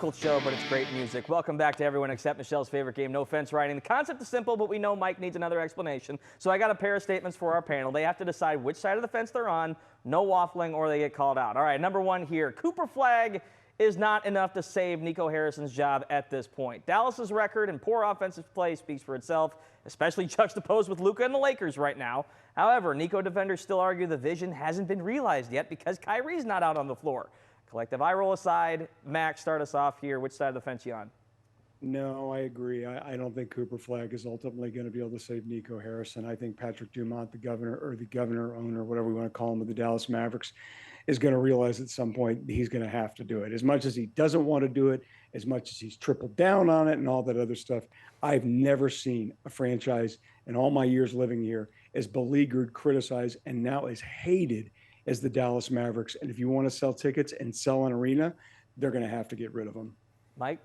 difficult show, but it's great music. Welcome back to everyone except Michelle's favorite game, no fence riding. The concept is simple, but we know Mike needs another explanation. So I got a pair of statements for our panel. They have to decide which side of the fence they're on, no waffling, or they get called out. All right, number one here. Cooper Flagg is not enough to save Nico Harrison's job at this point. Dallas's record and poor offensive play speaks for itself, especially juxtaposed with Luka and the Lakers right now. However, Nico defenders still argue the vision hasn't been realized yet because Kyrie's not out on the floor. Collective eye roll aside, Max, start us off here. Which side of the fence you on? No, I agree. I don't think Cooper Flagg is ultimately going to be able to save Nico Harrison. I think Patrick Dumont, the governor, owner, whatever we want to call him, of the Dallas Mavericks, is going to realize at some point he's going to have to do it. As much as he doesn't want to do it, as much as he's tripled down on it and all that other stuff, I've never seen a franchise in all my years living here as beleaguered, criticized, and now as hated as the Dallas Mavericks. And if you want to sell tickets and sell an arena, they're going to have to get rid of them. Mike?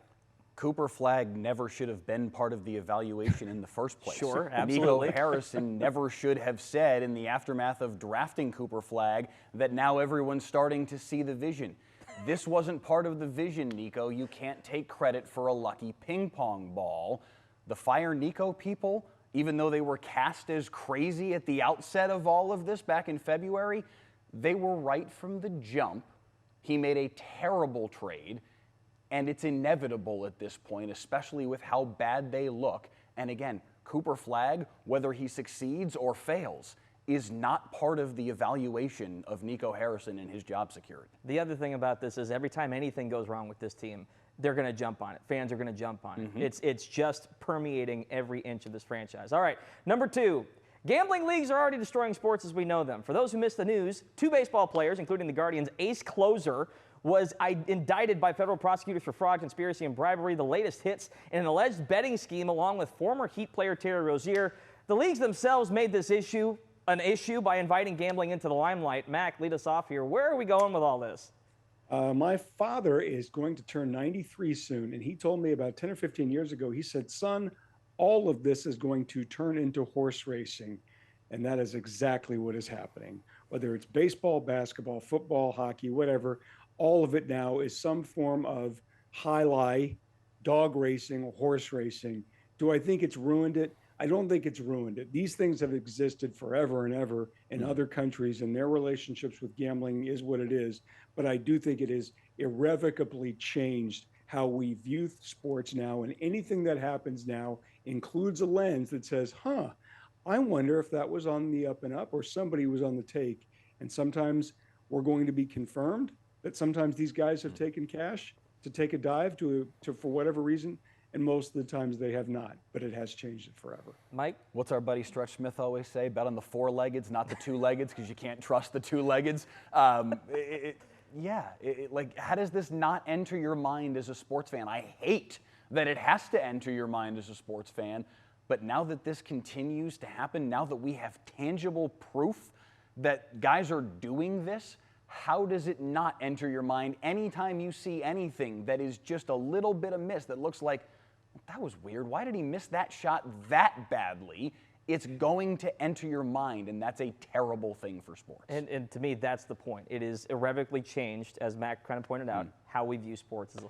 Cooper Flagg never should have been part of the evaluation in the first place. Sure, absolutely. Nico Harrison never should have said in the aftermath of drafting Cooper Flagg that now everyone's starting to see the vision. This wasn't part of the vision, Nico. You can't take credit for a lucky ping pong ball. The Fire Nico people, even though they were cast as crazy at the outset of all of this back in February, they were right from the jump. He made a terrible trade, and it's inevitable at this point, especially with how bad they look. And again, Cooper Flagg, whether he succeeds or fails, is not part of the evaluation of Nico Harrison and his job security. The other thing about this is every time anything goes wrong with this team, they're going to jump on it. Fans are going to jump on it. It's just permeating every inch of this franchise. All right, number two. Gambling leagues are already destroying sports as we know them. For those who missed the news, 2 baseball players, including the Guardians' ace closer, was indicted by federal prosecutors for fraud, conspiracy, and bribery. The latest hits in an alleged betting scheme along with former Heat player Terry Rozier. The leagues themselves made this issue an issue by inviting gambling into the limelight. Mac, lead us off here. Where are we going with all this? My father is going to turn 93 soon, and he told me about 10 or 15 years ago, he said, son, all of this is going to turn into horse racing. And that is exactly what is happening. Whether it's baseball, basketball, football, hockey, whatever, all of it now is some form of highlight, dog racing, horse racing. Do I think it's ruined it? I don't think it's ruined it. These things have existed forever and ever in other countries, and their relationships with gambling is what it is. But I do think it is irrevocably changed how we view sports now, and anything that happens now includes a lens that says, I wonder if that was on the up and up or somebody was on the take. And sometimes we're going to be confirmed that sometimes these guys have taken cash to take a dive to for whatever reason, and most of the times they have not, but it has changed it forever. Mike? What's our buddy Stretch Smith always say? Bet on the 4-leggeds, not the 2-leggeds, because you can't trust the 2-leggeds. Like, how does this not enter your mind as a sports fan? I hate that it has to enter your mind as a sports fan, but now that this continues to happen, now that we have tangible proof that guys are doing this, how does it not enter your mind anytime you see anything that is just a little bit amiss that looks like, that was weird, why did he miss that shot that badly? It's going to enter your mind, and that's a terrible thing for sports. And to me, that's the point. It is irrevocably changed, as Mac kind of pointed out, how we view sports as a whole.